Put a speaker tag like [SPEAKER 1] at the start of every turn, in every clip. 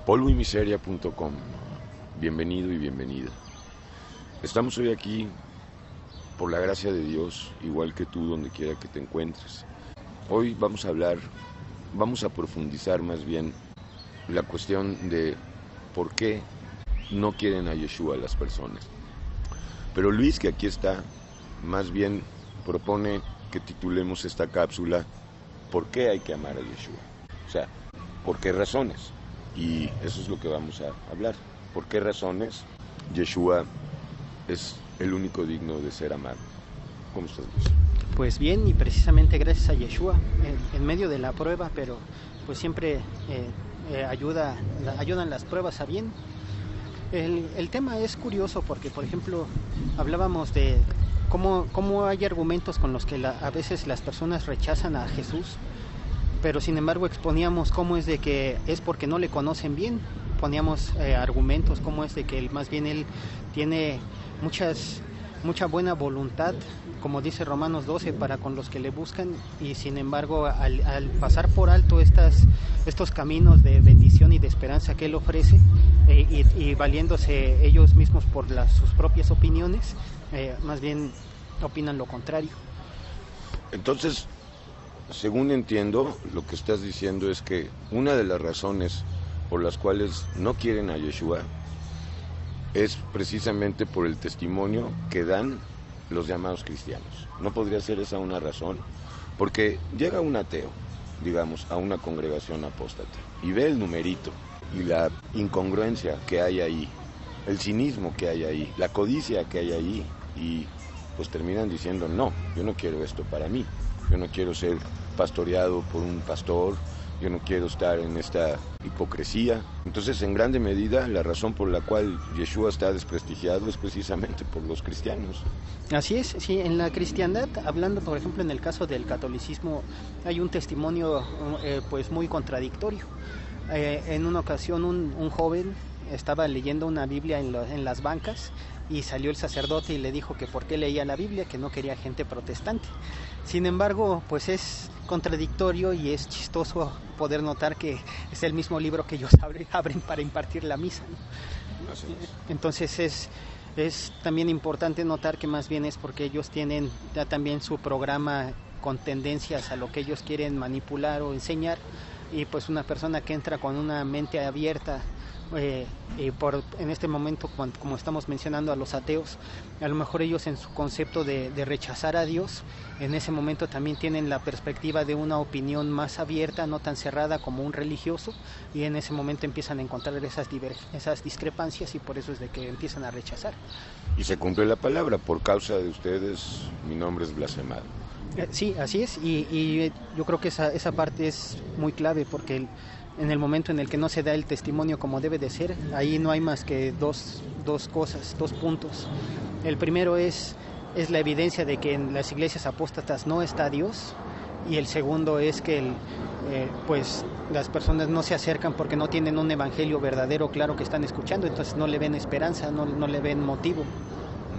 [SPEAKER 1] polvoymiseria.com. Bienvenido y bienvenida. Estamos hoy aquí por la gracia de Dios, igual que tú, donde quiera que te encuentres. Hoy vamos a profundizar más bien la cuestión de por qué no quieren a Yeshua las personas. Pero Luis, que aquí está, más bien propone que titulemos esta cápsula ¿por qué hay que amar a Yeshua? O sea, ¿por qué razones? Y eso es lo que vamos a hablar. ¿Por qué razones Yeshua es el único digno de ser amado? ¿Cómo estás, Luis?
[SPEAKER 2] Pues bien, y precisamente gracias a Yeshua, en medio de la prueba, pero pues siempre ayudan las pruebas a bien. El tema es curioso porque, por ejemplo, hablábamos de cómo hay argumentos con los que a veces las personas rechazan a Jesús, pero sin embargo exponíamos cómo es de que es porque no le conocen bien. Poníamos argumentos como es de que más bien él tiene mucha buena voluntad, como dice Romanos 12, para con los que le buscan, y sin embargo al pasar por alto estos caminos de bendición y de esperanza que él ofrece, y valiéndose ellos mismos por sus propias opiniones, más bien opinan lo contrario.
[SPEAKER 1] Entonces, según entiendo, lo que estás diciendo es que una de las razones por las cuales no quieren a Yeshua es precisamente por el testimonio que dan los llamados cristianos. ¿No podría ser esa una razón? Porque llega un ateo, digamos, a una congregación apóstata y ve el numerito y la incongruencia que hay ahí, el cinismo que hay ahí, la codicia que hay ahí, y pues terminan diciendo, no, yo no quiero esto para mí. Yo no quiero ser pastoreado por un pastor, yo no quiero estar en esta hipocresía. Entonces, en grande medida, la razón por la cual Yeshua está desprestigiado es precisamente por los cristianos.
[SPEAKER 2] Así es, sí, en la cristiandad, hablando por ejemplo en el caso del catolicismo, hay un testimonio pues muy contradictorio. En una ocasión un joven estaba leyendo una Biblia en las bancas, y salió el sacerdote y le dijo que por qué leía la Biblia, que no quería gente protestante. Sin embargo, pues es contradictorio y es chistoso poder notar que es el mismo libro que ellos abren para impartir la misa, ¿no? Entonces es también importante notar que más bien es porque ellos tienen ya también su programa con tendencias a lo que ellos quieren manipular o enseñar, y pues una persona que entra con una mente abierta, en este momento, como estamos mencionando a los ateos, a lo mejor ellos en su concepto de rechazar a Dios, en ese momento también tienen la perspectiva de una opinión más abierta, no tan cerrada como un religioso, y en ese momento empiezan a encontrar esas discrepancias, y por eso es de que empiezan a rechazar.
[SPEAKER 1] Y se cumple la palabra: por causa de ustedes mi nombre es blasfemado.
[SPEAKER 2] Sí, así es, y yo creo que esa parte es muy clave, porque en el momento en el que no se da el testimonio como debe de ser, ahí no hay más que dos cosas, 2 puntos. El primero es la evidencia de que en las iglesias apóstatas no está Dios, y el segundo es que pues las personas no se acercan porque no tienen un evangelio verdadero claro que están escuchando, entonces no le ven esperanza, no le ven motivo.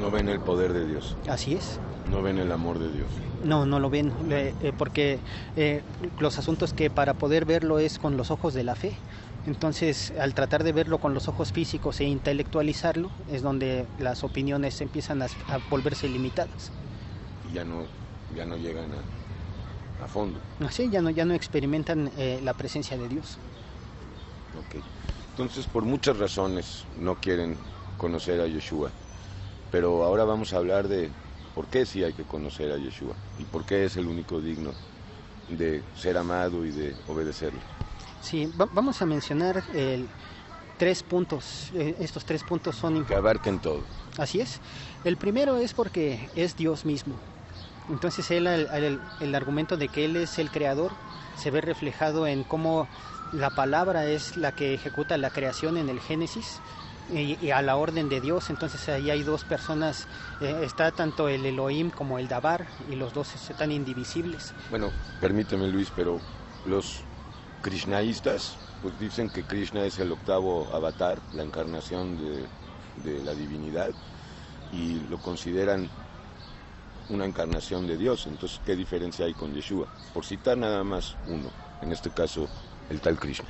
[SPEAKER 1] No ven el poder de Dios.
[SPEAKER 2] Así es.
[SPEAKER 1] No ven el amor de Dios.
[SPEAKER 2] No lo ven, porque los asuntos que para poder verlo es con los ojos de la fe. Entonces, al tratar de verlo con los ojos físicos e intelectualizarlo, es donde las opiniones empiezan a volverse limitadas.
[SPEAKER 1] Y ya no llegan a fondo.
[SPEAKER 2] Así, ya no experimentan la presencia de Dios.
[SPEAKER 1] Ok. Entonces, por muchas razones no quieren conocer a Yeshua. Pero ahora vamos a hablar de por qué sí hay que conocer a Yeshua y por qué es el único digno de ser amado y de obedecerle.
[SPEAKER 2] Sí, vamos a mencionar 3 puntos. Estos 3 puntos son
[SPEAKER 1] que abarquen todo.
[SPEAKER 2] Así es. El primero es porque es Dios mismo. Entonces el argumento de que Él es el creador se ve reflejado en cómo la palabra es la que ejecuta la creación en el Génesis, y a la orden de Dios. Entonces ahí hay 2 personas, está tanto el Elohim como el Dabar, y los 2 están indivisibles.
[SPEAKER 1] Bueno, permíteme, Luis, pero los krishnaístas pues dicen que Krishna es el 8º avatar, la encarnación de la divinidad, y lo consideran una encarnación de Dios. Entonces, ¿qué diferencia hay con Yeshua? Por citar nada más uno, en este caso el tal Krishna.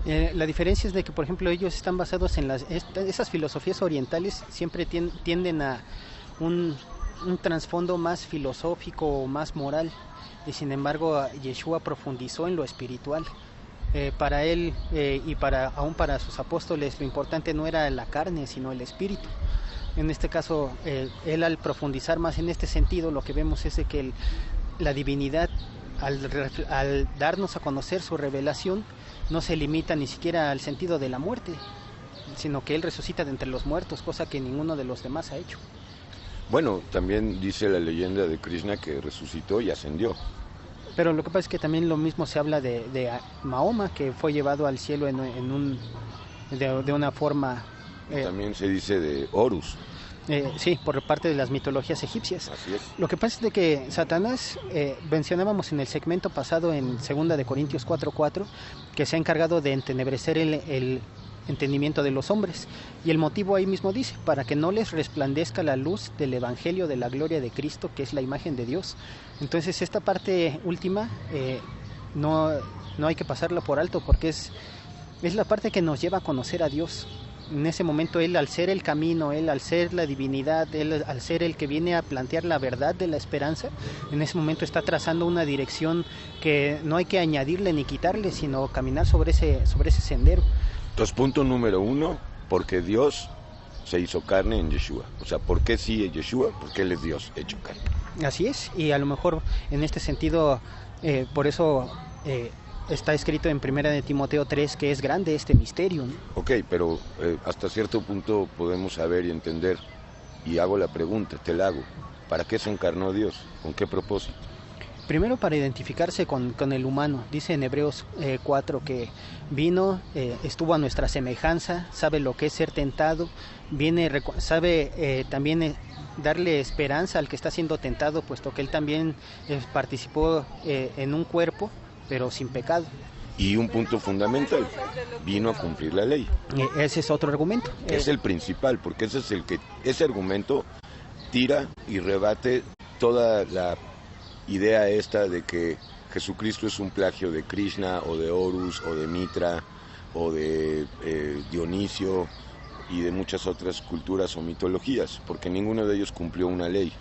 [SPEAKER 2] La diferencia es de que, por ejemplo, ellos están basados en esas filosofías orientales, siempre tienden a un trasfondo más filosófico o más moral, y sin embargo Yeshua profundizó en lo espiritual. Para él aún para sus apóstoles lo importante no era la carne sino el espíritu. En este caso él, al profundizar más en este sentido, lo que vemos es de que la divinidad, al darnos a conocer su revelación, no se limita ni siquiera al sentido de la muerte, sino que él resucita de entre los muertos, cosa que ninguno de los demás ha hecho.
[SPEAKER 1] Bueno, también dice la leyenda de Krishna que resucitó y ascendió.
[SPEAKER 2] Pero lo que pasa es que también lo mismo se habla de Mahoma, que fue llevado al cielo de una forma...
[SPEAKER 1] también se dice de Horus.
[SPEAKER 2] Sí, por parte de las mitologías egipcias.
[SPEAKER 1] Así es.
[SPEAKER 2] Lo que pasa es de que Satanás, mencionábamos en el segmento pasado en 2 de Corintios 4:4, que se ha encargado de entenebrecer el entendimiento de los hombres, y el motivo ahí mismo dice, para que no les resplandezca la luz del evangelio de la gloria de Cristo, que es la imagen de Dios. Entonces esta parte última no hay que pasarla por alto, porque es la parte que nos lleva a conocer a Dios. En ese momento él, al ser el camino, él al ser la divinidad, él al ser el que viene a plantear la verdad de la esperanza, en ese momento está trazando una dirección que no hay que añadirle ni quitarle, sino caminar sobre ese sendero.
[SPEAKER 1] Entonces, punto número 1, porque Dios se hizo carne en Yeshua. O sea, ¿por qué sí es Yeshua? Porque Él es Dios hecho carne.
[SPEAKER 2] Así es, y a lo mejor en este sentido, por eso está escrito en 1 de Timoteo 3 que es grande este misterio, ¿no?
[SPEAKER 1] Ok, pero hasta cierto punto podemos saber y entender, y hago la pregunta, te la hago, ¿para qué se encarnó Dios? ¿Con qué propósito?
[SPEAKER 2] Primero, para identificarse con el humano. Dice en Hebreos 4 que vino, estuvo a nuestra semejanza, sabe lo que es ser tentado, sabe también darle esperanza al que está siendo tentado, puesto que él también participó en un cuerpo, pero sin pecado.
[SPEAKER 1] Y un punto fundamental, vino a cumplir la ley.
[SPEAKER 2] Ese es otro argumento.
[SPEAKER 1] Es el principal, porque ese argumento tira y rebate toda la idea esta de que Jesucristo es un plagio de Krishna o de Horus o de Mitra o de Dionisio y de muchas otras culturas o mitologías, porque ninguno de ellos cumplió una ley.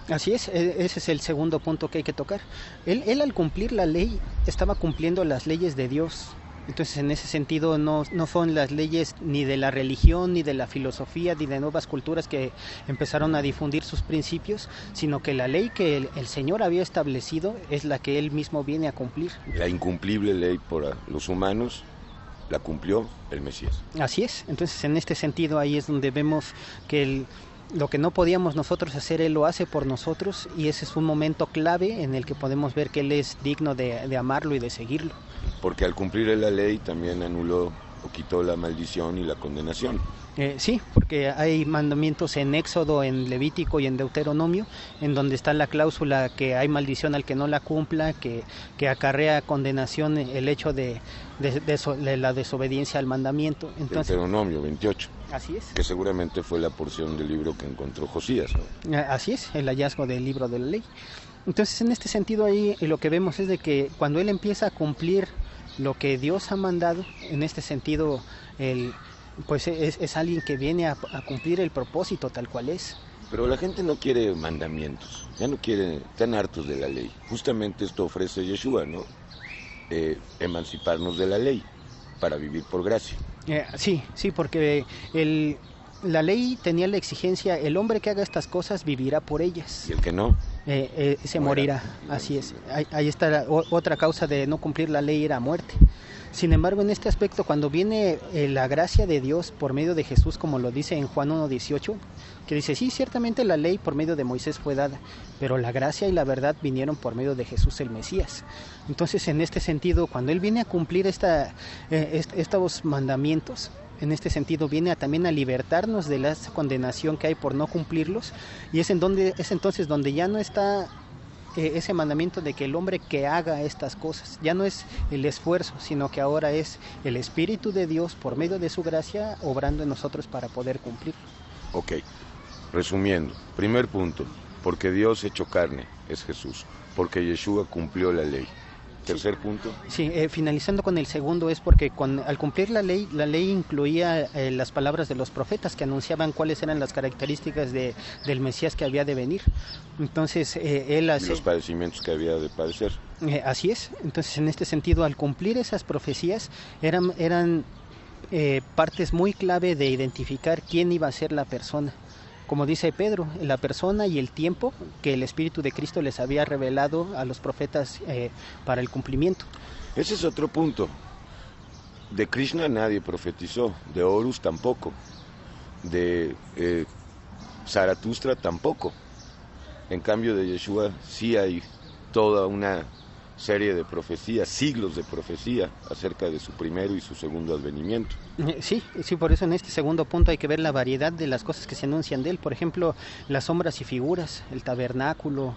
[SPEAKER 2] Así es, ese es el segundo punto que hay que tocar. Él al cumplir la ley estaba cumpliendo las leyes de Dios. Entonces, en ese sentido, no son las leyes ni de la religión, ni de la filosofía, ni de nuevas culturas que empezaron a difundir sus principios, sino que la ley que el Señor había establecido es la que Él mismo viene a cumplir.
[SPEAKER 1] La incumplible ley por los humanos la cumplió el Mesías.
[SPEAKER 2] Así es. Entonces, en este sentido, ahí es donde vemos que lo que no podíamos nosotros hacer, Él lo hace por nosotros, y ese es un momento clave en el que podemos ver que Él es digno de amarlo y de seguirlo.
[SPEAKER 1] Porque al cumplir la ley también anuló o quitó la maldición y la condenación.
[SPEAKER 2] Sí, porque hay mandamientos en Éxodo, en Levítico y en Deuteronomio, en donde está la cláusula que hay maldición al que no la cumpla, que acarrea condenación el hecho de la desobediencia al mandamiento. Entonces,
[SPEAKER 1] Deuteronomio 28.
[SPEAKER 2] Así es.
[SPEAKER 1] Que seguramente fue la porción del libro que encontró Josías, ¿no?
[SPEAKER 2] Así es, el hallazgo del libro de la ley. Entonces, en este sentido ahí lo que vemos es de que cuando él empieza a cumplir lo que Dios ha mandado, en este sentido, pues es alguien que viene a cumplir el propósito tal cual es.
[SPEAKER 1] Pero la gente no quiere mandamientos, ya no quiere, están hartos de la ley. Justamente esto ofrece Yeshua, ¿no? Emanciparnos de la ley para vivir por gracia.
[SPEAKER 2] Sí, porque la ley tenía la exigencia, el hombre que haga estas cosas vivirá por ellas.
[SPEAKER 1] Y el que no,
[SPEAKER 2] se morirá, así es. Ahí está otra causa de no cumplir la ley, era muerte. Sin embargo, en este aspecto, cuando viene la gracia de Dios por medio de Jesús, como lo dice en Juan 1:18, que dice, sí, ciertamente la ley por medio de Moisés fue dada, pero la gracia y la verdad vinieron por medio de Jesús el Mesías. Entonces, en este sentido, cuando Él viene a cumplir estos mandamientos, en este sentido viene también a libertarnos de la condenación que hay por no cumplirlos, y es entonces donde ya no está ese mandamiento de que el hombre que haga estas cosas, ya no es el esfuerzo, sino que ahora es el Espíritu de Dios por medio de su gracia obrando en nosotros para poder cumplir.
[SPEAKER 1] Ok, resumiendo, primer punto, porque Dios hecho carne es Jesús, porque Yeshua cumplió la ley. Tercer punto.
[SPEAKER 2] Sí, finalizando con el segundo es porque al cumplir la ley incluía las palabras de los profetas que anunciaban cuáles eran las características del Mesías que había de venir. Entonces, él hace...
[SPEAKER 1] Y los padecimientos que había de padecer.
[SPEAKER 2] Así es. Entonces, en este sentido, al cumplir esas profecías, eran partes muy clave de identificar quién iba a ser la persona. Como dice Pedro, la persona y el tiempo que el Espíritu de Cristo les había revelado a los profetas para el cumplimiento.
[SPEAKER 1] Ese es otro punto. De Krishna nadie profetizó, de Horus tampoco, de Zaratustra tampoco. En cambio de Yeshua sí hay toda una serie de profecías, siglos de profecía acerca de su primero y su segundo advenimiento.
[SPEAKER 2] Sí, por eso en este segundo punto hay que ver la variedad de las cosas que se anuncian de él. Por ejemplo, las sombras y figuras, el tabernáculo,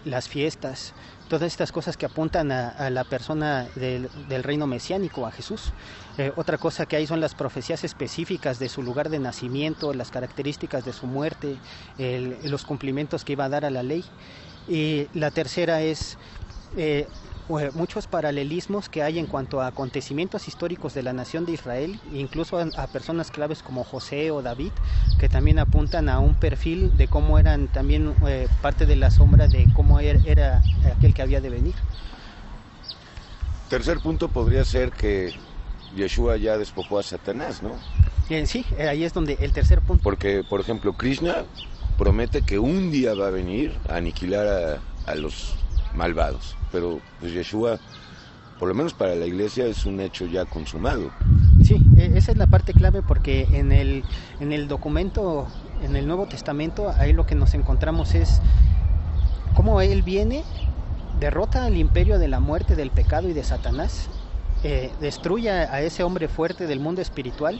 [SPEAKER 2] las fiestas, todas estas cosas que apuntan a la persona del reino mesiánico, a Jesús. Otra cosa que hay son las profecías específicas de su lugar de nacimiento, las características de su muerte, los cumplimientos que iba a dar a la ley. Y la tercera es muchos paralelismos que hay en cuanto a acontecimientos históricos de la nación de Israel, incluso a personas claves como José o David, que también apuntan a un perfil de cómo eran también parte de la sombra de cómo era aquel que había de venir.
[SPEAKER 1] Tercer punto podría ser que Yeshua ya despojó a Satanás, ¿no?
[SPEAKER 2] Sí, ahí es donde el tercer punto.
[SPEAKER 1] Porque, por ejemplo, Krishna promete que un día va a venir a aniquilar a los malvados, pero pues Yeshua, por lo menos para la iglesia, es un hecho ya consumado.
[SPEAKER 2] Sí, esa es la parte clave, porque en el documento, en el Nuevo Testamento, ahí lo que nos encontramos es cómo él viene, derrota al imperio de la muerte, del pecado y de Satanás, destruye a ese hombre fuerte del mundo espiritual,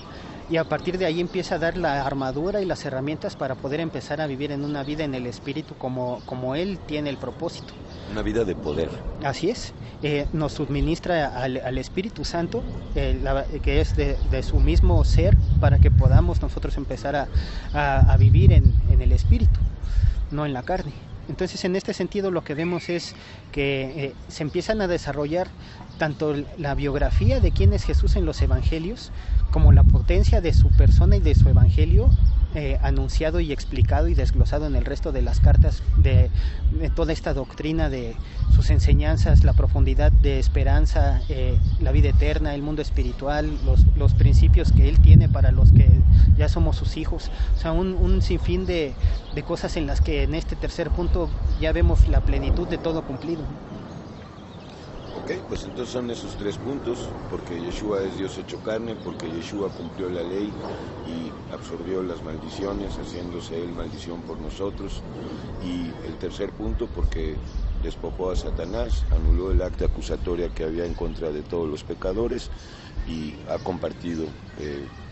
[SPEAKER 2] y a partir de ahí empieza a dar la armadura y las herramientas para poder empezar a vivir en una vida en el espíritu como él tiene el propósito.
[SPEAKER 1] Una vida de poder.
[SPEAKER 2] Así es. Nos suministra al Espíritu Santo, que es de su mismo ser, para que podamos nosotros empezar a vivir en el espíritu, no en la carne. Entonces, en este sentido, lo que vemos es que se empiezan a desarrollar tanto la biografía de quién es Jesús en los evangelios, como la potencia de su persona y de su evangelio, anunciado y explicado y desglosado en el resto de las cartas, de toda esta doctrina de sus enseñanzas, la profundidad de esperanza, la vida eterna, el mundo espiritual, los principios que él tiene para los que ya somos sus hijos. O sea, un sinfín de cosas en las que en este tercer punto ya vemos la plenitud de todo cumplido.
[SPEAKER 1] Ok, pues entonces son esos tres puntos, porque Yeshua es Dios hecho carne, porque Yeshua cumplió la ley y absorbió las maldiciones, haciéndose él maldición por nosotros. Y el tercer punto, porque despojó a Satanás, anuló el acta acusatoria que había en contra de todos los pecadores y ha compartido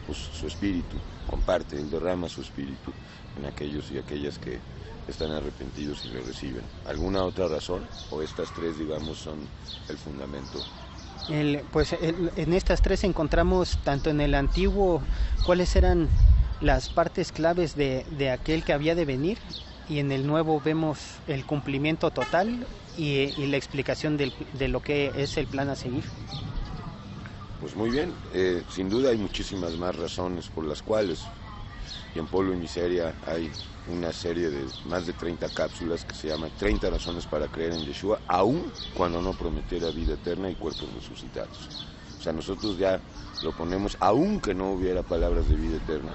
[SPEAKER 1] pues, su espíritu, comparte, él derrama su espíritu en aquellos y aquellas que están arrepentidos y le reciben. ¿Alguna otra razón? ¿O estas tres, digamos, son el fundamento?
[SPEAKER 2] En estas tres encontramos, tanto en el antiguo, cuáles eran las partes claves de aquel que había de venir, y en el nuevo vemos el cumplimiento total y la explicación de lo que es el plan a seguir.
[SPEAKER 1] Pues muy bien, sin duda hay muchísimas más razones por las cuales, y en Polvo y Miseria hay una serie de más de 30 cápsulas que se llaman 30 razones para creer en Yeshua, aun cuando no prometiera vida eterna y cuerpos resucitados. O sea, nosotros ya lo ponemos, aun que no hubiera palabras de vida eterna.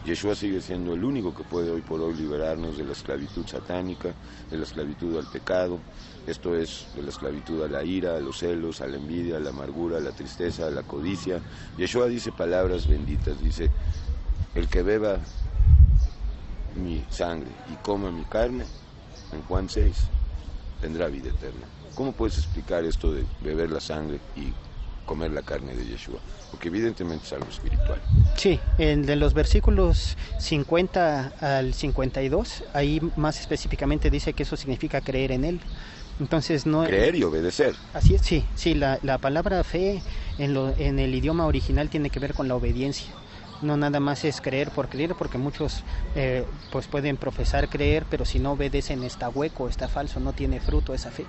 [SPEAKER 1] Yeshua sigue siendo el único que puede hoy por hoy liberarnos de la esclavitud satánica, de la esclavitud al pecado, esto es, de la esclavitud a la ira, a los celos, a la envidia, a la amargura, a la tristeza, a la codicia. Yeshua dice palabras benditas, dice: el que beba mi sangre y coma mi carne, en Juan 6, tendrá vida eterna. ¿Cómo puedes explicar esto de beber la sangre y comer la carne de Yeshua? Porque evidentemente es algo espiritual.
[SPEAKER 2] Sí, de los versículos 50 al 52, ahí más específicamente dice que eso significa creer en él. Entonces no
[SPEAKER 1] creer y obedecer.
[SPEAKER 2] Así es, sí, la palabra fe en el idioma original tiene que ver con la obediencia. no nada más es creer por creer, porque muchos pues pueden profesar creer, pero si no obedecen está hueco, está falso, no tiene fruto esa fe.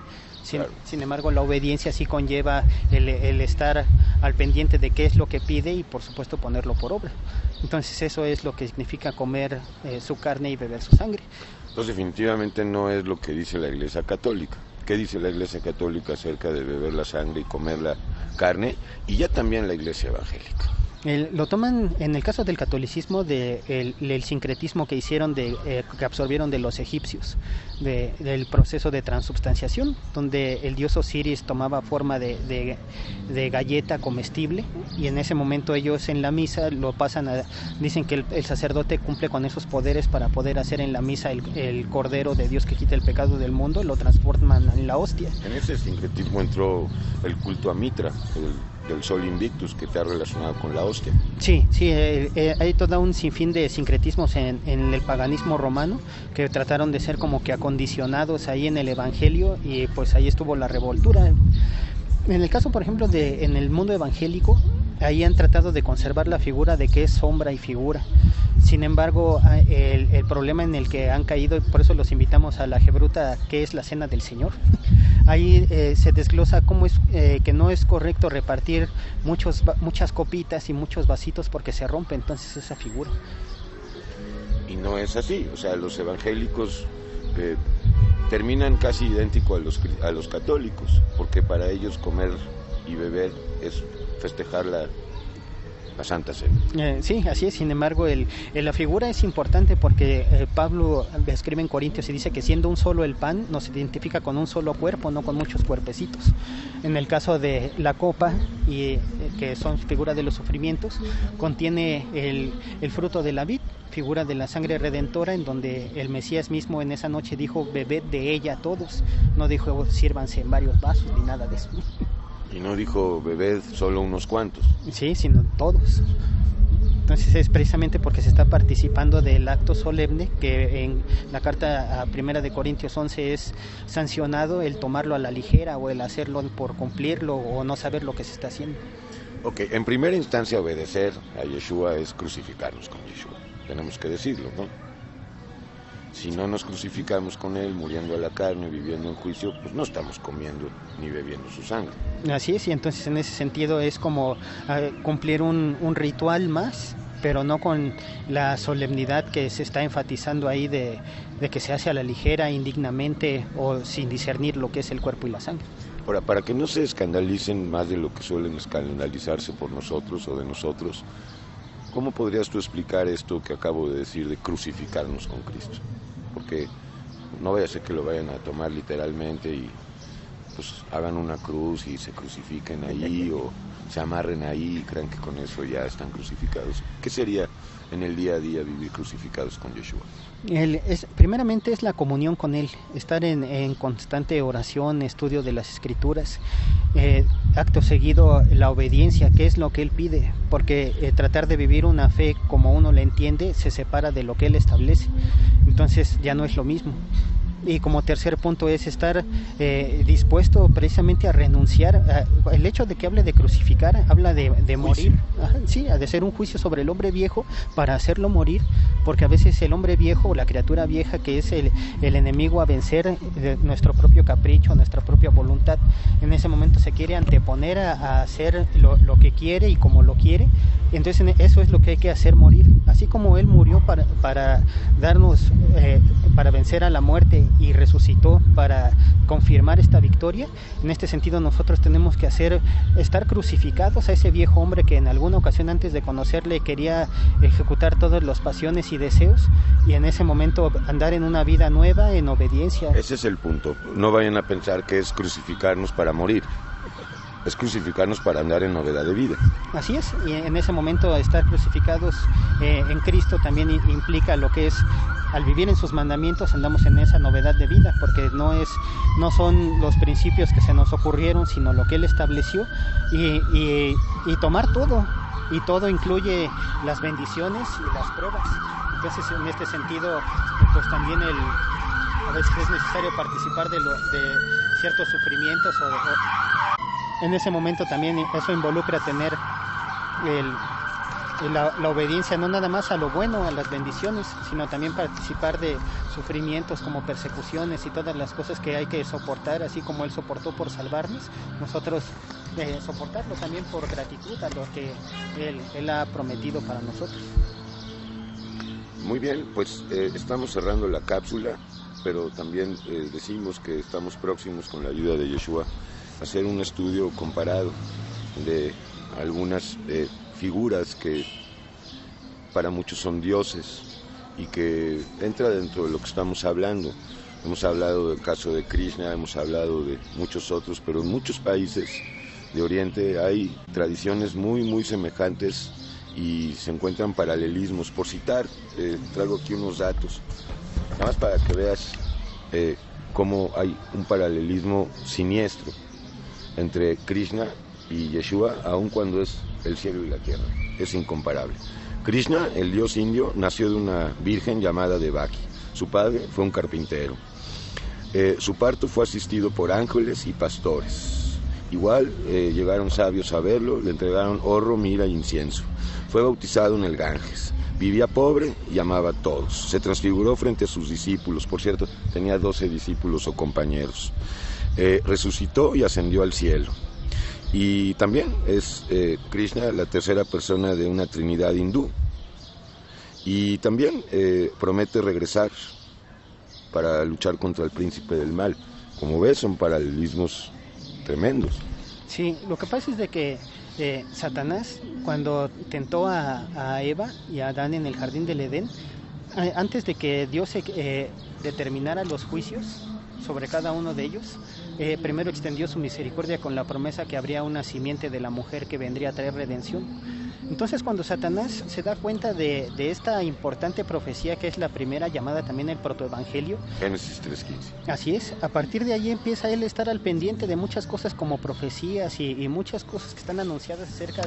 [SPEAKER 2] Sin embargo, la obediencia sí conlleva el estar al pendiente de qué es lo que pide y por supuesto ponerlo por obra. Entonces eso es lo que significa comer su carne y beber su sangre.
[SPEAKER 1] Entonces definitivamente no es lo que dice la Iglesia Católica. ¿Qué dice la Iglesia Católica acerca de beber la sangre y comer la carne? Y ya también la Iglesia Evangélica.
[SPEAKER 2] Lo toman en el caso del catolicismo del sincretismo que hicieron, que absorbieron de los egipcios, del proceso de transubstanciación, donde el dios Osiris tomaba forma de galleta comestible, y en ese momento ellos en la misa lo pasan dicen que el sacerdote cumple con esos poderes para poder hacer en la misa el cordero de Dios que quita el pecado del mundo, lo transforman en la hostia.
[SPEAKER 1] En ese sincretismo entró el culto a Mitra, del Sol Invictus, que está relacionado con la hostia.
[SPEAKER 2] Sí, hay todo un sinfín de sincretismos en el paganismo romano que trataron de ser como que acondicionados ahí en el Evangelio, y pues ahí estuvo la revoltura. En el caso, por ejemplo, en el mundo evangélico, ahí han tratado de conservar la figura de qué es sombra y figura. Sin embargo, el problema en el que han caído, y por eso los invitamos a la Gebruta, que es la Cena del Señor. Ahí se desglosa cómo es que no es correcto repartir muchas copitas y muchos vasitos porque se rompe entonces esa figura.
[SPEAKER 1] Y no es así, o sea, los evangélicos terminan casi idéntico a los católicos, porque para ellos comer y beber es festejar la Santa Cena.
[SPEAKER 2] Sí, así es. Sin embargo, la figura es importante porque Pablo escribe en Corintios y dice que siendo un solo el pan, nos identifica con un solo cuerpo, no con muchos cuerpecitos. En el caso de la copa, que son figura de los sufrimientos, contiene el fruto de la vid, figura de la sangre redentora, en donde el Mesías mismo en esa noche dijo: bebed de ella todos. No dijo sírvanse en varios vasos ni nada de eso.
[SPEAKER 1] Y no dijo bebed solo unos cuantos.
[SPEAKER 2] Sí, sino todos. Entonces es precisamente porque se está participando del acto solemne que en la carta a 1 de Corintios 11 es sancionado el tomarlo a la ligera o el hacerlo por cumplirlo o no saber lo que se está haciendo.
[SPEAKER 1] Ok, en primera instancia obedecer a Yeshua es crucificarnos con Yeshua. Tenemos que decirlo, ¿no? Si no nos crucificamos con Él, muriendo a la carne, viviendo en juicio, pues no estamos comiendo ni bebiendo su sangre.
[SPEAKER 2] Así es, y entonces en ese sentido es como cumplir un ritual más, pero no con la solemnidad que se está enfatizando ahí de que se hace a la ligera, indignamente o sin discernir lo que es el cuerpo y la sangre.
[SPEAKER 1] Ahora, para que no se escandalicen más de lo que suelen escandalizarse por nosotros o de nosotros, ¿cómo podrías tú explicar esto que acabo de decir de crucificarnos con Cristo? Porque no vaya a ser que lo vayan a tomar literalmente y pues hagan una cruz y se crucifiquen ahí o se amarren ahí y crean que con eso ya están crucificados. ¿Qué sería en el día a día vivir crucificados con Yeshua?
[SPEAKER 2] Primeramente es la comunión con Él, estar en constante oración, estudio de las Escrituras, acto seguido la obediencia, que es lo que Él pide, porque tratar de vivir una fe como uno la entiende se separa de lo que Él establece, entonces ya no es lo mismo. Y como tercer punto es estar dispuesto precisamente a renunciar. El hecho de que hable de crucificar, habla de morir. Sí, de hacer un juicio sobre el hombre viejo para hacerlo morir, porque a veces el hombre viejo o la criatura vieja, que es el enemigo a vencer, nuestro propio capricho, nuestra propia voluntad, en ese momento se quiere anteponer a hacer lo que quiere y como lo quiere. Entonces eso es lo que hay que hacer morir. Así como Él murió para darnos, para vencer a la muerte y resucitó para confirmar esta victoria, en este sentido nosotros tenemos que estar crucificados a ese viejo hombre que en alguna ocasión antes de conocerle quería ejecutar todas las pasiones y deseos, y en ese momento andar en una vida nueva en obediencia.
[SPEAKER 1] Ese es el punto. No vayan a pensar que es crucificarnos para morir. Es crucificarnos para andar en novedad de vida.
[SPEAKER 2] Así es, y en ese momento estar crucificados en Cristo también implica lo que es, al vivir en sus mandamientos andamos en esa novedad de vida, porque no son los principios que se nos ocurrieron, sino lo que Él estableció, y tomar todo, y todo incluye las bendiciones y las pruebas. Entonces en este sentido, pues también a veces es necesario participar de ciertos sufrimientos en ese momento también eso involucra tener la obediencia no nada más a lo bueno, a las bendiciones, sino también participar de sufrimientos como persecuciones y todas las cosas que hay que soportar, así como Él soportó por salvarnos, nosotros soportarlo también por gratitud a lo que Él ha prometido para nosotros.
[SPEAKER 1] Muy bien, pues estamos cerrando la cápsula, pero también decimos que estamos próximos, con la ayuda de Yeshua, a hacer un estudio comparado de algunas figuras que para muchos son dioses y que entra dentro de lo que estamos hablando. Hemos hablado del caso de Krishna, hemos hablado de muchos otros, pero en muchos países de Oriente hay tradiciones muy, muy semejantes y se encuentran paralelismos. Por citar, traigo aquí unos datos, nada más para que veas cómo hay un paralelismo siniestro entre Krishna y Yeshua, aun cuando es el cielo y la tierra. Es incomparable. Krishna, el dios indio, nació de una virgen llamada Devaki. Su padre fue un carpintero. Su parto fue asistido por ángeles y pastores. Igual llegaron sabios a verlo, le entregaron oro, mira e incienso. Fue bautizado en el Ganges. Vivía pobre y amaba a todos. Se transfiguró frente a sus discípulos. Por cierto, tenía 12 discípulos o compañeros. Resucitó y ascendió al cielo. Y también es Krishna la tercera persona de una trinidad hindú. Y también promete regresar para luchar contra el príncipe del mal. Como ves, son paralelismos tremendos.
[SPEAKER 2] Sí, lo que pasa es de que Satanás, cuando tentó a Eva y a Adán en el jardín del Edén, antes de que Dios determinara los juicios sobre cada uno de ellos, primero extendió su misericordia con la promesa que habría una simiente de la mujer que vendría a traer redención. Entonces, cuando Satanás se da cuenta de esta importante profecía, que es la primera, llamada también el protoevangelio,
[SPEAKER 1] Génesis 3:15.
[SPEAKER 2] Así es, a partir de ahí empieza él a estar al pendiente de muchas cosas como profecías y muchas cosas que están anunciadas acerca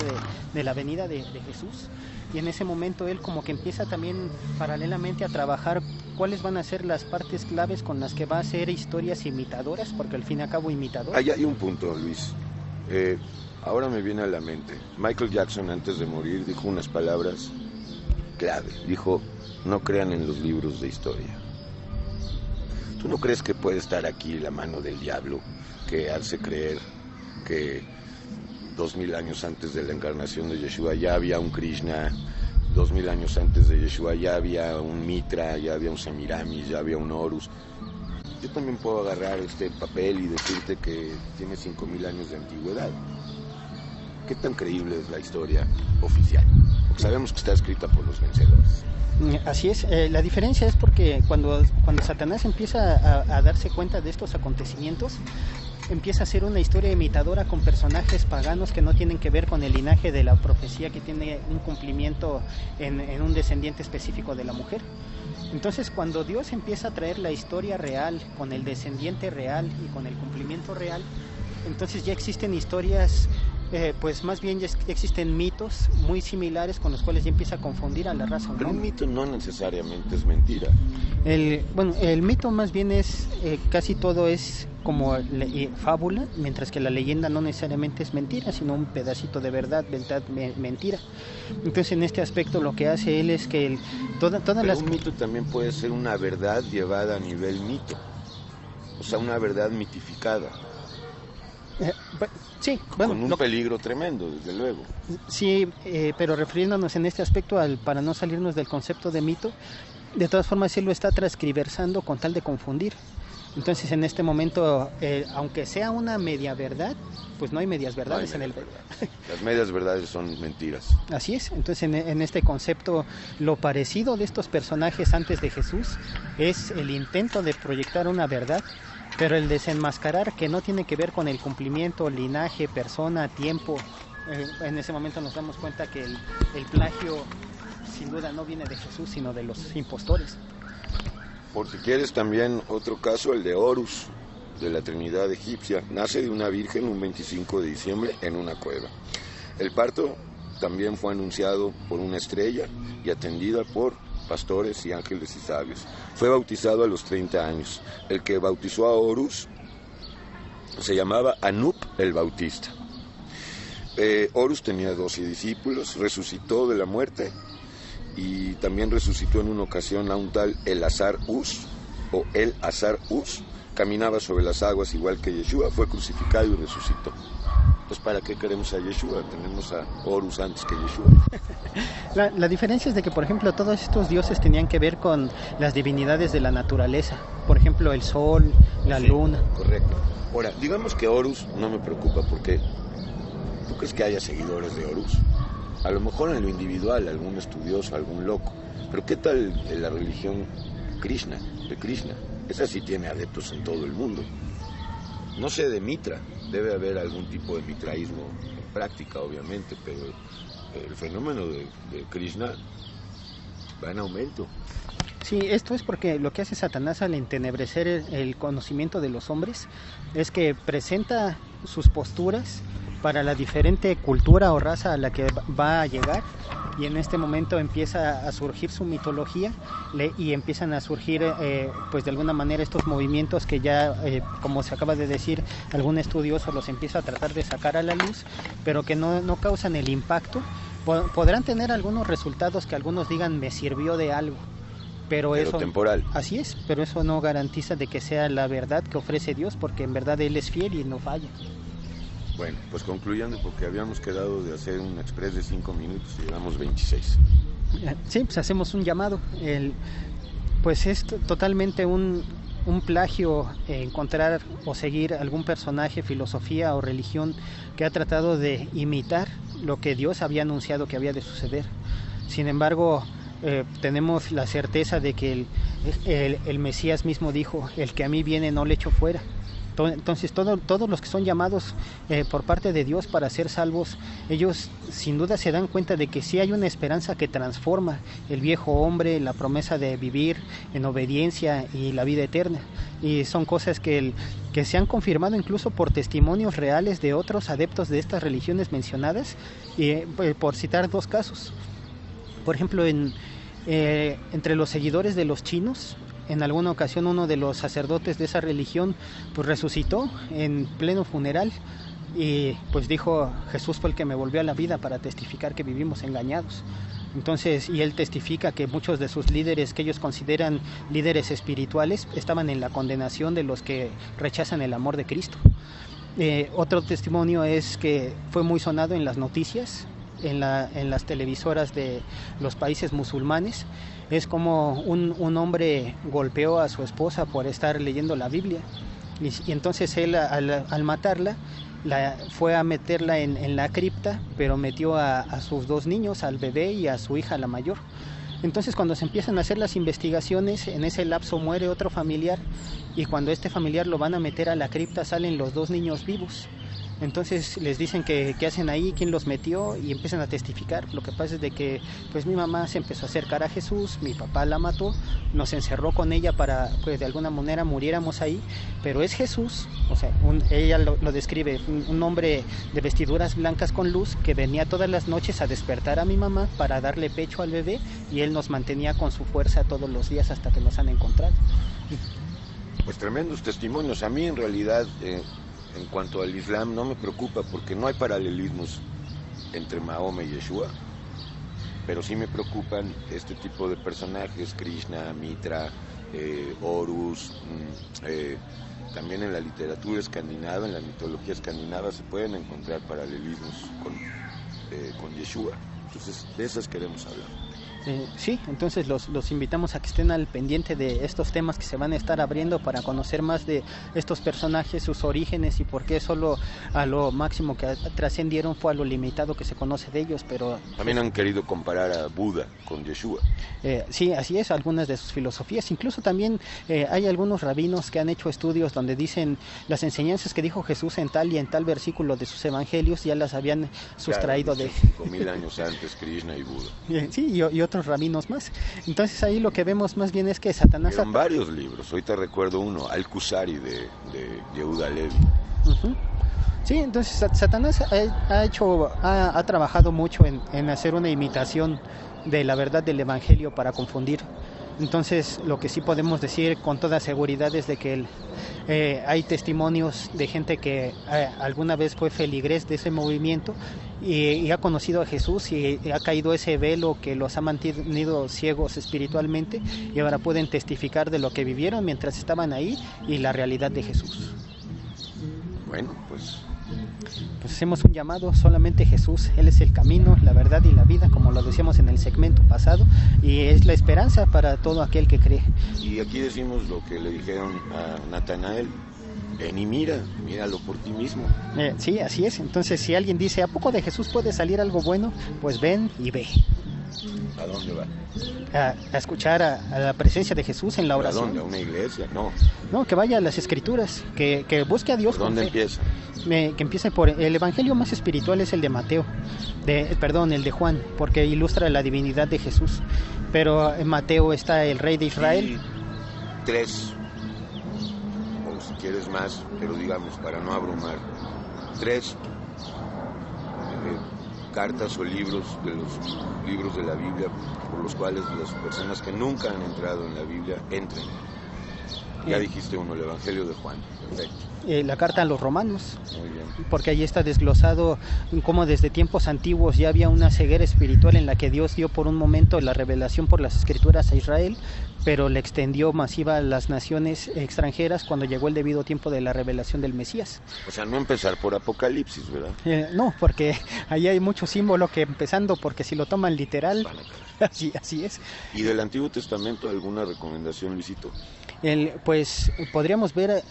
[SPEAKER 2] de la venida de Jesús. Y en ese momento él como que empieza también paralelamente a trabajar cuáles van a ser las partes claves con las que va a hacer historias imitadoras, porque al fin y al cabo imitador.
[SPEAKER 1] Ahí hay un punto, Luis. Ahora me viene a la mente. Michael Jackson, antes de morir, dijo unas palabras clave. Dijo, no crean en los libros de historia. ¿Tú no crees que puede estar aquí la mano del diablo que hace creer que 2000 años antes de la encarnación de Yeshua ya había un Krishna, 2000 años antes de Yeshua ya había un Mitra, ya había un Semiramis, ya había un Horus? Yo también puedo agarrar este papel y decirte que tiene 5000 años de antigüedad. ¿Qué tan creíble es la historia oficial? Porque sabemos que está escrita por los vencedores.
[SPEAKER 2] Así es, la diferencia es porque cuando Satanás empieza a darse cuenta de estos acontecimientos, empieza a hacer una historia imitadora con personajes paganos que no tienen que ver con el linaje de la profecía, que tiene un cumplimiento en un descendiente específico de la mujer. Entonces, cuando Dios empieza a traer la historia real con el descendiente real y con el cumplimiento real, entonces ya existen historias, pues más bien ya existen mitos muy similares con los cuales ya empieza a confundir a la raza humana.
[SPEAKER 1] Pero un mito no necesariamente es mentira.
[SPEAKER 2] El mito más bien es, casi todo es como fábula, mientras que la leyenda no necesariamente es mentira, sino un pedacito de verdad, mentira. Entonces, en este aspecto lo que hace él es que
[SPEAKER 1] un mito también puede ser una verdad llevada a nivel mito, o sea, una verdad mitificada.
[SPEAKER 2] Sí, bueno,
[SPEAKER 1] con un peligro tremendo, desde luego.
[SPEAKER 2] Sí, pero refiriéndonos en este aspecto, para no salirnos del concepto de mito, de todas formas él lo está transcriversando con tal de confundir. Entonces, en este momento, aunque sea una media verdad, pues no hay medias verdades
[SPEAKER 1] no hay
[SPEAKER 2] en el...
[SPEAKER 1] Las medias verdades son mentiras.
[SPEAKER 2] Así es. Entonces, en este concepto, lo parecido de estos personajes antes de Jesús es el intento de proyectar una verdad, pero el desenmascarar que no tiene que ver con el cumplimiento, linaje, persona, tiempo. En ese momento nos damos cuenta que el plagio sin duda no viene de Jesús, sino de los impostores.
[SPEAKER 1] Por si quieres también otro caso, el de Horus, de la Trinidad egipcia. Nace de una virgen un 25 de diciembre en una cueva. El parto también fue anunciado por una estrella y atendida por pastores y ángeles y sabios. Fue bautizado a los 30 años. El que bautizó a Horus se llamaba Anup el Bautista. Horus tenía 12 discípulos, resucitó de la muerte y también resucitó en una ocasión a un tal El-Azar-Us, o El-Azar-Us, caminaba sobre las aguas igual que Yeshua, fue crucificado y resucitó. Entonces, ¿para qué queremos a Yeshua? Tenemos a Horus antes que Yeshua.
[SPEAKER 2] La diferencia es de que, por ejemplo, todos estos dioses tenían que ver con las divinidades de la naturaleza. Por ejemplo, el sol, la luna.
[SPEAKER 1] Correcto. Ahora, digamos que Horus no me preocupa porque ¿tú crees que haya seguidores de Horus? A lo mejor en lo individual, algún estudioso, algún loco. Pero ¿qué tal la religión Krishna, de Krishna? Esa sí tiene adeptos en todo el mundo. No sé de Mitra, debe haber algún tipo de mitraísmo en práctica, obviamente, pero el fenómeno de Krishna va en aumento.
[SPEAKER 2] Sí, esto es porque lo que hace Satanás al entenebrecer el conocimiento de los hombres es que presenta sus posturas para la diferente cultura o raza a la que va a llegar, y en este momento empieza a surgir su mitología y empiezan a surgir pues de alguna manera estos movimientos que ya como se acaba de decir, algún estudioso los empieza a tratar de sacar a la luz, pero que no causan el impacto. Podrán tener algunos resultados que algunos digan me sirvió de algo, pero eso
[SPEAKER 1] temporal.
[SPEAKER 2] Así es, pero eso no garantiza de que sea la verdad que ofrece Dios, porque en verdad Él es fiel y no falla.
[SPEAKER 1] Bueno, pues concluyendo, porque habíamos quedado de hacer un express de 5 minutos y llevamos 26.
[SPEAKER 2] Sí, pues hacemos un llamado. Pues es totalmente un plagio encontrar o seguir algún personaje, filosofía o religión que ha tratado de imitar lo que Dios había anunciado que había de suceder. Sin embargo, tenemos la certeza de que el Mesías mismo dijo, el que a mí viene no le echo fuera. Entonces todos los que son llamados por parte de Dios para ser salvos, ellos sin duda se dan cuenta de que sí hay una esperanza que transforma el viejo hombre, la promesa de vivir en obediencia y la vida eterna, y son cosas que se han confirmado incluso por testimonios reales de otros adeptos de estas religiones mencionadas, y por citar dos casos. Por ejemplo, entre los seguidores de los chinos, en alguna ocasión uno de los sacerdotes de esa religión pues resucitó en pleno funeral y pues dijo, Jesús fue el que me volvió a la vida para testificar que vivimos engañados. Entonces, y él testifica que muchos de sus líderes, que ellos consideran líderes espirituales, estaban en la condenación de los que rechazan el amor de Cristo. Otro testimonio es que fue muy sonado en las noticias, en las televisoras de los países musulmanes. Es como un hombre golpeó a su esposa por estar leyendo la Biblia, y entonces él al matarla fue a meterla en la cripta, pero metió a sus dos niños, al bebé y a su hija, la mayor. Entonces cuando se empiezan a hacer las investigaciones, en ese lapso muere otro familiar, y cuando este familiar lo van a meter a la cripta salen los dos niños vivos. Entonces les dicen que qué hacen ahí, quién los metió, y empiezan a testificar. Lo que pasa es de que pues mi mamá se empezó a acercar a Jesús, mi papá la mató, nos encerró con ella para pues de alguna manera muriéramos ahí, pero es Jesús, o sea, ella lo describe, un hombre de vestiduras blancas con luz que venía todas las noches a despertar a mi mamá para darle pecho al bebé, y él nos mantenía con su fuerza todos los días hasta que nos han encontrado.
[SPEAKER 1] Pues tremendos testimonios. A mí en realidad en cuanto al Islam no me preocupa porque no hay paralelismos entre Mahoma y Yeshua, pero sí me preocupan este tipo de personajes, Krishna, Mitra, Horus. También en la literatura escandinava, en la mitología escandinava se pueden encontrar paralelismos con Yeshua. Entonces de esas queremos hablar.
[SPEAKER 2] Sí, entonces los invitamos a que estén al pendiente de estos temas que se van a estar abriendo para conocer más de estos personajes, sus orígenes y por qué solo a lo máximo que trascendieron fue a lo limitado que se conoce de ellos. Pero
[SPEAKER 1] también han querido comparar a Buda con Yeshua.
[SPEAKER 2] Sí, así es, algunas de sus filosofías. Incluso también hay algunos rabinos que han hecho estudios donde dicen las enseñanzas que dijo Jesús en tal y en tal versículo de sus evangelios ya las habían sustraído de
[SPEAKER 1] 5,000 años antes Krishna y Buda.
[SPEAKER 2] Sí, y otros rabinos más. Entonces ahí lo que vemos más bien es que Satanás...
[SPEAKER 1] Son varios libros, ahorita recuerdo uno, Al-Kusari de Yehuda Levi.
[SPEAKER 2] Uh-huh. Sí, entonces Satanás ha trabajado mucho en hacer una imitación de la verdad del evangelio para confundir. Entonces lo que sí podemos decir con toda seguridad es de que Hay testimonios de gente que alguna vez fue feligrés de ese movimiento y ha conocido a Jesús y ha caído ese velo que los ha mantenido ciegos espiritualmente, y ahora pueden testificar de lo que vivieron mientras estaban ahí y la realidad de Jesús.
[SPEAKER 1] Bueno, pues
[SPEAKER 2] Hacemos un llamado: solamente Jesús, Él es el camino, la verdad y la vida, como lo decíamos en el segmento pasado, y es la esperanza para todo aquel que cree.
[SPEAKER 1] Y aquí decimos lo que le dijeron a Natanael: ven y míralo por ti mismo.
[SPEAKER 2] Sí, así es. Entonces, si alguien dice, ¿a poco de Jesús puede salir algo bueno? Pues ven y ve.
[SPEAKER 1] ¿A dónde va?
[SPEAKER 2] A escuchar a la presencia de Jesús en la oración.
[SPEAKER 1] ¿A dónde? ¿A una iglesia? No.
[SPEAKER 2] No, que vaya a las Escrituras, que busque a Dios.
[SPEAKER 1] ¿Por dónde empieza?
[SPEAKER 2] Que empiece por el evangelio más espiritual, es el de Mateo, el de Juan, porque ilustra la divinidad de Jesús. Pero en Mateo está el rey de Israel.
[SPEAKER 1] Y 3, o si quieres más, pero digamos, para no abrumar, 3 cartas o libros de los libros de la Biblia por los cuales las personas que nunca han entrado en la Biblia entren. Ya dijiste uno, el Evangelio de Juan. Perfecto.
[SPEAKER 2] La carta a los Romanos.
[SPEAKER 1] Muy bien.
[SPEAKER 2] Porque allí está desglosado cómo desde tiempos antiguos ya había una ceguera espiritual en la que Dios dio por un momento la revelación por las Escrituras a Israel, pero le extendió masiva a las naciones extranjeras cuando llegó el debido tiempo de la revelación del Mesías.
[SPEAKER 1] O sea, no empezar por Apocalipsis, ¿verdad?
[SPEAKER 2] No, porque ahí hay mucho símbolo que empezando, porque si lo toman literal, así es.
[SPEAKER 1] ¿Y del Antiguo Testamento alguna recomendación, Luisito?
[SPEAKER 2] Pues podríamos ver,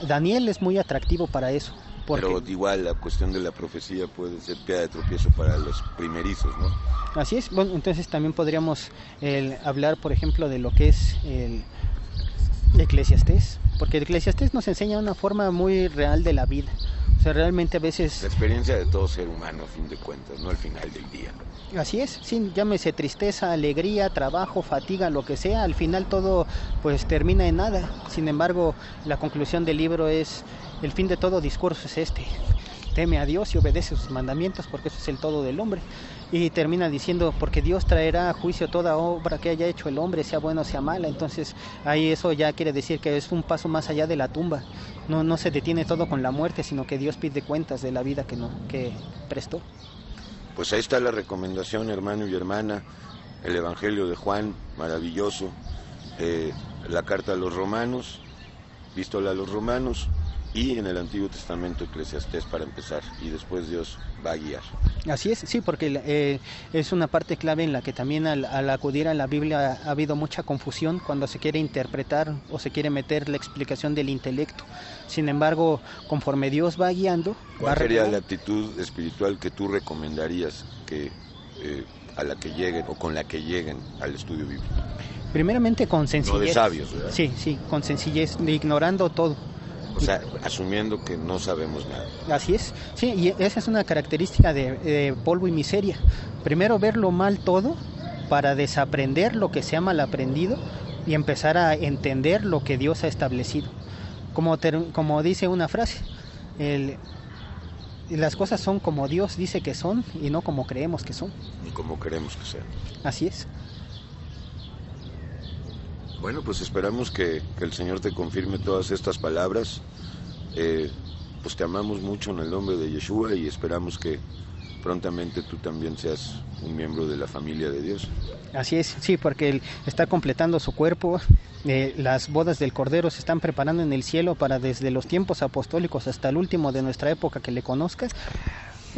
[SPEAKER 2] Daniel es muy atractivo para eso.
[SPEAKER 1] Pero igual la cuestión de la profecía puede ser piedra de tropiezo para los primerizos, ¿no?
[SPEAKER 2] Así es. Bueno, entonces también podríamos hablar, por ejemplo, de lo que es el Eclesiastés, porque el Eclesiastés nos enseña una forma muy real de la vida. O sea, realmente a veces...
[SPEAKER 1] La experiencia de todo ser humano, a fin de cuentas, no al final del día.
[SPEAKER 2] Así es, sí, llámese tristeza, alegría, trabajo, fatiga, lo que sea, al final todo pues termina en nada. Sin embargo, la conclusión del libro es: el fin de todo discurso es este: teme a Dios y obedece sus mandamientos, porque eso es el todo del hombre. Y termina diciendo: porque Dios traerá a juicio toda obra que haya hecho el hombre, sea buena o sea mala. Entonces ahí eso ya quiere decir que es un paso más allá de la tumba. No se detiene todo con la muerte, sino que Dios pide cuentas de la vida que prestó.
[SPEAKER 1] Pues ahí está la recomendación, hermano y hermana: el Evangelio de Juan, maravilloso, la carta a los Romanos, epístola a los Romanos, y en el Antiguo Testamento Eclesiastés para empezar, y después Dios va a guiar.
[SPEAKER 2] Así es, sí, porque es una parte clave en la que también al acudir a la Biblia ha habido mucha confusión cuando se quiere interpretar o se quiere meter la explicación del intelecto. Sin embargo, conforme Dios va guiando...
[SPEAKER 1] ¿Cuál sería la actitud espiritual que tú recomendarías que a la que lleguen o con la que lleguen al estudio bíblico?
[SPEAKER 2] Primeramente con sencillez.
[SPEAKER 1] No de sabios, ¿verdad?
[SPEAKER 2] Sí, con sencillez, ignorando todo.
[SPEAKER 1] O sea, asumiendo que no sabemos nada.
[SPEAKER 2] Así es, sí, y esa es una característica de polvo y miseria. Primero verlo mal todo para desaprender lo que se ha mal aprendido y empezar a entender lo que Dios ha establecido. Como dice una frase, las cosas son como Dios dice que son y no como creemos que son.
[SPEAKER 1] Y como queremos que sean.
[SPEAKER 2] Así es.
[SPEAKER 1] Bueno, pues esperamos que el Señor te confirme todas estas palabras. Pues te amamos mucho en el nombre de Yeshua y esperamos que prontamente tú también seas un miembro de la familia de Dios.
[SPEAKER 2] Así es, sí, porque Él está completando su cuerpo. Las bodas del Cordero se están preparando en el cielo para desde los tiempos apostólicos hasta el último de nuestra época que le conozca.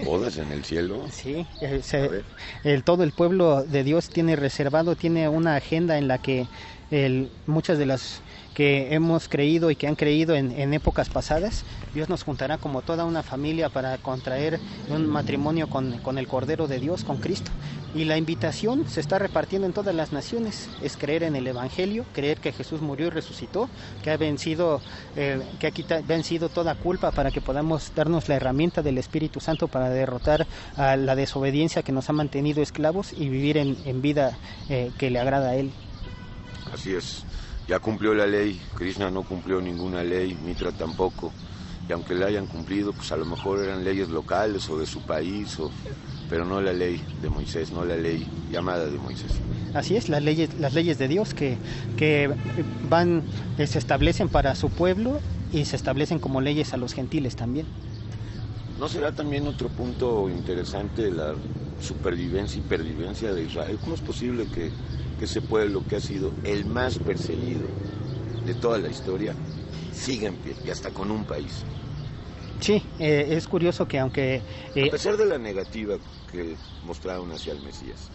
[SPEAKER 1] ¿Bodas en el cielo?
[SPEAKER 2] Sí, todo el pueblo de Dios tiene una agenda en la que muchas de las que hemos creído y que han creído en épocas pasadas, Dios nos juntará como toda una familia para contraer un matrimonio con el Cordero de Dios, con Cristo. Y la invitación se está repartiendo en todas las naciones: es creer en el Evangelio, creer que Jesús murió y resucitó, que ha vencido toda culpa, para que podamos darnos la herramienta del Espíritu Santo para derrotar a la desobediencia que nos ha mantenido esclavos y vivir en vida que le agrada a Él.
[SPEAKER 1] Así es, ya cumplió la ley. Krishna no cumplió ninguna ley, Mitra tampoco, y aunque la hayan cumplido, pues a lo mejor eran leyes locales o de su país, pero no la ley de Moisés, no la ley llamada de Moisés.
[SPEAKER 2] Así es, las leyes de Dios que se establecen para su pueblo y se establecen como leyes a los gentiles también.
[SPEAKER 1] ¿No será también otro punto interesante la supervivencia y pervivencia de Israel? ¿Cómo es posible que ese pueblo que ha sido el más perseguido de toda la historia siga en pie y hasta con un país?
[SPEAKER 2] Sí, es curioso que aunque...
[SPEAKER 1] a pesar de la negativa que mostraron hacia el Mesías.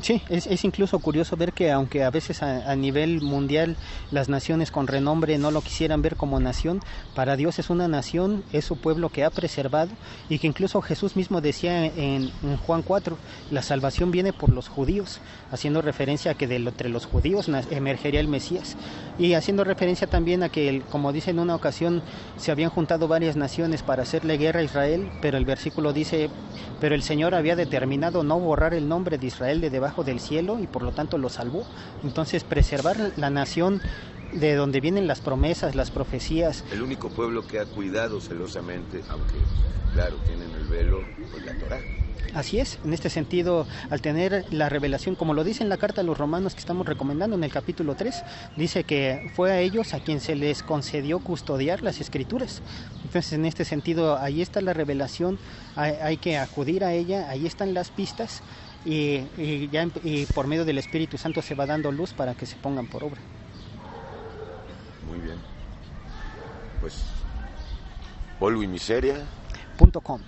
[SPEAKER 2] Sí, es incluso curioso ver que aunque a veces a nivel mundial las naciones con renombre no lo quisieran ver como nación, para Dios es una nación, es su pueblo que ha preservado, y que incluso Jesús mismo decía en Juan 4, la salvación viene por los judíos, haciendo referencia a que entre los judíos emergería el Mesías, y haciendo referencia también a que, como dice en una ocasión, se habían juntado varias naciones para hacerle guerra a Israel, pero el versículo dice, pero el Señor había determinado no borrar el nombre de Israel de debajo del cielo y por lo tanto lo salvó. Entonces preservar la nación de donde vienen las promesas, las profecías.
[SPEAKER 1] El único pueblo que ha cuidado celosamente, aunque claro tienen el velo, pues la Torá.
[SPEAKER 2] Así es, en este sentido, al tener la revelación, como lo dice en la carta a los romanos que estamos recomendando en el capítulo 3, dice que fue a ellos a quien se les concedió custodiar las escrituras. Entonces, en este sentido, ahí está la revelación, hay que acudir a ella, ahí están las pistas, y por medio del Espíritu Santo se va dando luz para que se pongan por obra.
[SPEAKER 1] Muy bien. Pues, polvo y miseria.
[SPEAKER 2] .com